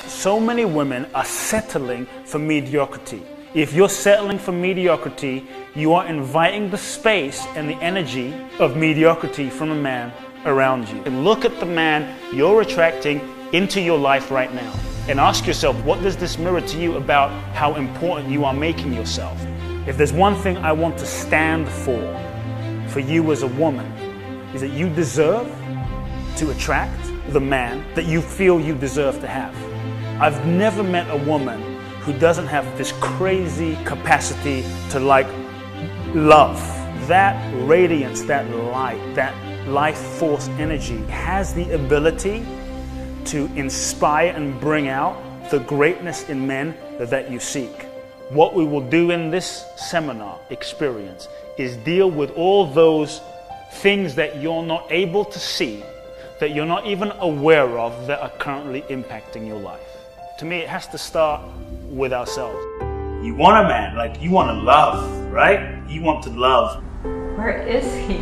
So many women are settling for mediocrity. If you're settling for mediocrity, you are inviting the space and the energy of mediocrity from a man around you. And look at the man you're attracting into your life right now. And ask yourself, what does this mirror to you about how important you are making yourself? If there's one thing I want to stand for you as a woman, is that you deserve to attract the man that you feel you deserve to have. I've never met a woman who doesn't have this crazy capacity to love. That radiance, that light, that life force energy has the ability to inspire and bring out the greatness in men that you seek. What we will do in this seminar experience is deal with all those things that you're not able to see, that you're not even aware of, that are currently impacting your life. To me, it has to start with ourselves. You want a man, you want to love, right? You want to love. Where is he?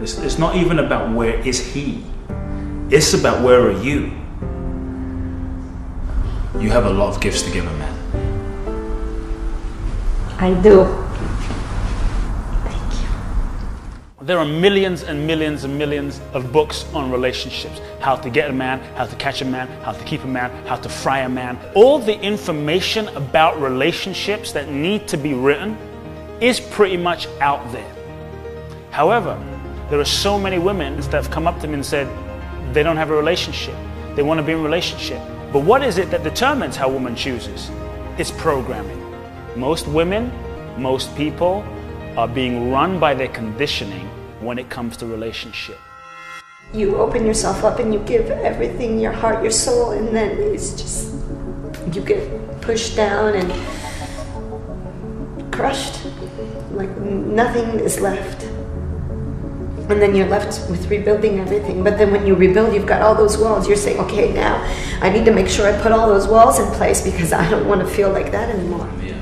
It's not even about where is he. It's about where are you. You have a lot of gifts to give a man. I do. There are millions and millions and millions of books on relationships. How to get a man, how to catch a man, how to keep a man, how to fry a man. All the information about relationships that need to be written is pretty much out there. However, there are so many women that have come up to me and said they don't have a relationship. They want to be in a relationship. But what is it that determines how a woman chooses? It's programming. Most women, most people are being run by their conditioning when it comes to relationship. You open yourself up and you give everything, your heart, your soul, and then it's just, you get pushed down and crushed, like nothing is left. And then you're left with rebuilding everything. But then when you rebuild, you've got all those walls. You're saying, okay, now I need to make sure I put all those walls in place because I don't want to feel like that anymore. Yeah.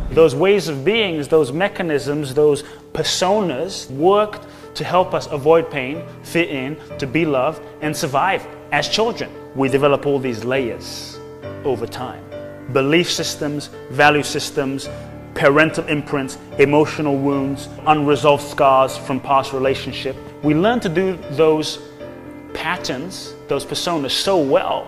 Those ways of being, those mechanisms, those personas worked to help us avoid pain, fit in, to be loved, and survive as children. We develop all these layers over time. Belief systems, value systems, parental imprints, emotional wounds, unresolved scars from past relationship. We learn to do those patterns, those personas so well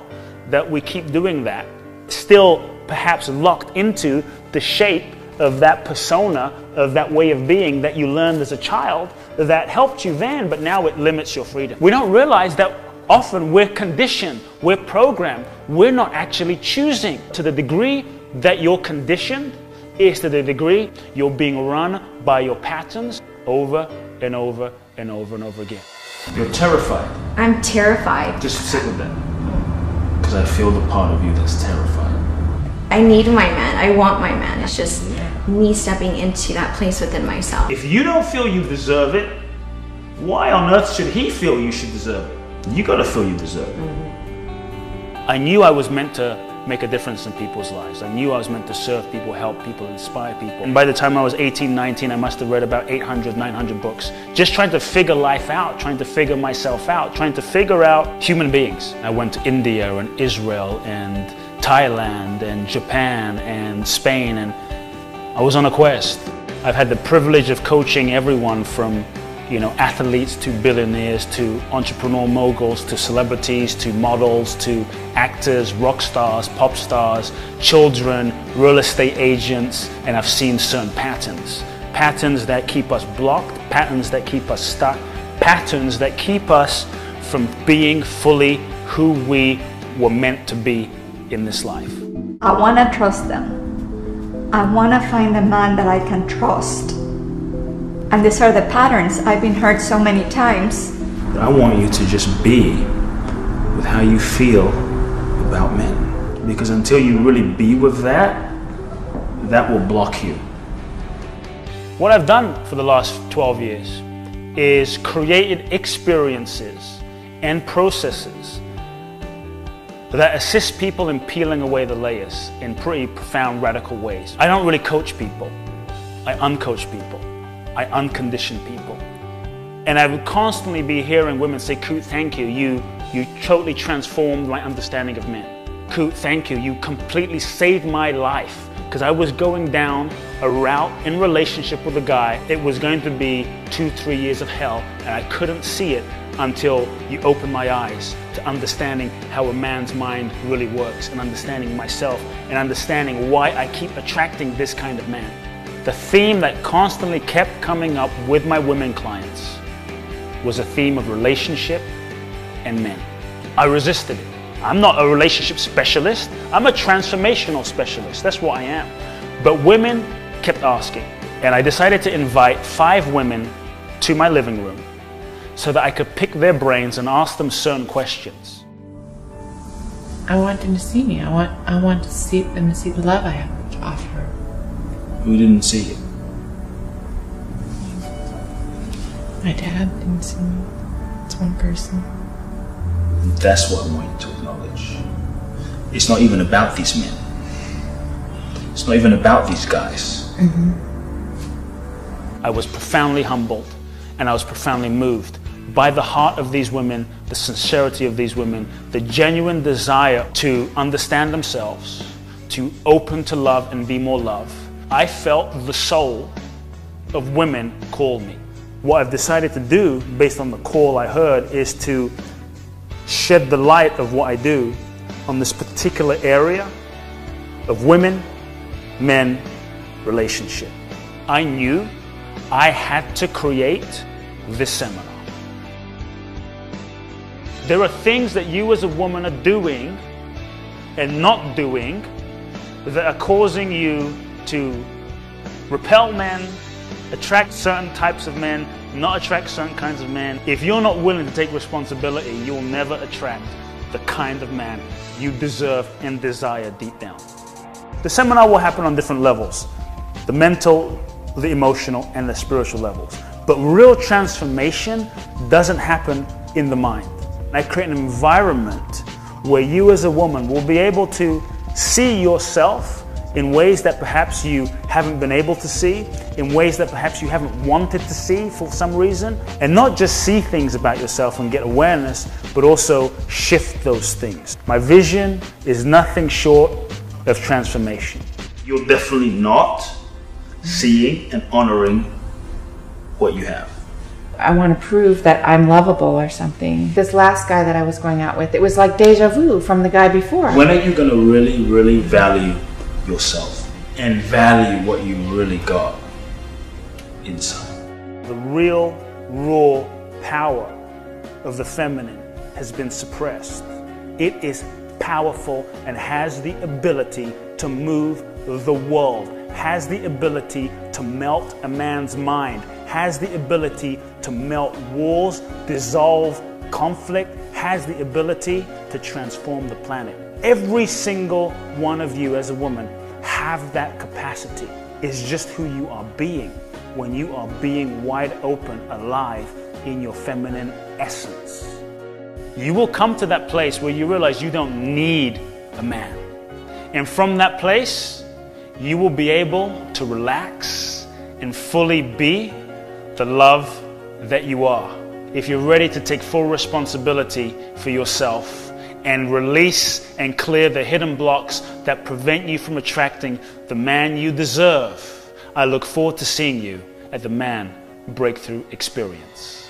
that we keep doing that, still perhaps locked into the shape of that persona, of that way of being that you learned as a child that helped you then, but now it limits your freedom. We don't realize that often we're conditioned, we're programmed, we're not actually choosing. To the degree that you're conditioned is to the degree you're being run by your patterns over and over and over and over again. You're terrified. I'm terrified. Just sit with that, because I feel the part of you that's terrified. I need my man. I want my man. It's just me stepping into that place within myself. If you don't feel you deserve it, why on earth should he feel you should deserve it? You gotta feel you deserve it. I knew I was meant to make a difference in people's lives. I knew I was meant to serve people, help people, inspire people. And by the time I was 18, 19, I must have read about 800, 900 books. Just trying to figure life out, trying to figure myself out, trying to figure out human beings. I went to India and Israel and Thailand and Japan and Spain, and I was on a quest. I've had the privilege of coaching everyone from athletes to billionaires to entrepreneur moguls to celebrities to models to actors, rock stars, pop stars, children, real estate agents, and I've seen certain patterns. Patterns that keep us blocked, patterns that keep us stuck, patterns that keep us from being fully who we were meant to be in this life. I want to trust them. I want to find a man that I can trust. And these are the patterns I've been hurt so many times. I want you to just be with how you feel about men. Because until you really be with that, that will block you. What I've done for the last 12 years is created experiences and processes that assist people in peeling away the layers in pretty profound, radical ways. I don't really coach people. I uncoach people. I uncondition people. And I would constantly be hearing women say, "Kut, thank you. You totally transformed my understanding of men." Coot, thank you. You completely saved my life. Because I was going down a route in relationship with a guy. It was going to be 2-3 years of hell, and I couldn't see it until you opened my eyes to understanding how a man's mind really works, and understanding myself, and understanding why I keep attracting this kind of man. The theme that constantly kept coming up with my women clients was a theme of relationship and men. I resisted it. I'm not a relationship specialist. I'm a transformational specialist. That's what I am. But women kept asking. And I decided to invite 5 women to my living room so that I could pick their brains and ask them certain questions. I want them to see me. I want to see them to see the love I have to offer. Who didn't see you? My dad didn't see me. It's one person. That's what I want you to acknowledge. It's not even about these men. It's not even about these guys. I was profoundly humbled, and I was profoundly moved by the heart of these women, the sincerity of these women, the genuine desire to understand themselves, to open to love and be more love. I felt the soul of women call me. What I've decided to do, based on the call I heard, is to shed the light of what I do on this particular area of women, men, relationship. I knew I had to create this seminar. There are things that you as a woman are doing and not doing that are causing you to repel men, attract certain types of men, not attract certain kinds of men. If you're not willing to take responsibility, you'll never attract the kind of man you deserve and desire deep down. The seminar will happen on different levels, the mental, the emotional, and the spiritual levels. But real transformation doesn't happen in the mind. I create an environment where you as a woman will be able to see yourself in ways that perhaps you haven't been able to see, in ways that perhaps you haven't wanted to see for some reason, and not just see things about yourself and get awareness, but also shift those things. My vision is nothing short of transformation. You're definitely not seeing and honoring what you have. I want to prove that I'm lovable or something. This last guy that I was going out with, it was like deja vu from the guy before. When are you going to really, really value yourself and value what you really got inside? The real, raw power of the feminine has been suppressed. It is powerful and has the ability to move the world, has the ability to melt a man's mind, has the ability to melt walls, dissolve conflict, has the ability to transform the planet. Every single one of you as a woman have that capacity. It's just who you are being when you are being wide open, alive in your feminine essence. You will come to that place where you realize you don't need a man. And from that place, you will be able to relax and fully be the love that you are. If you're ready to take full responsibility for yourself and release and clear the hidden blocks that prevent you from attracting the man you deserve, I look forward to seeing you at the Man Breakthrough Experience.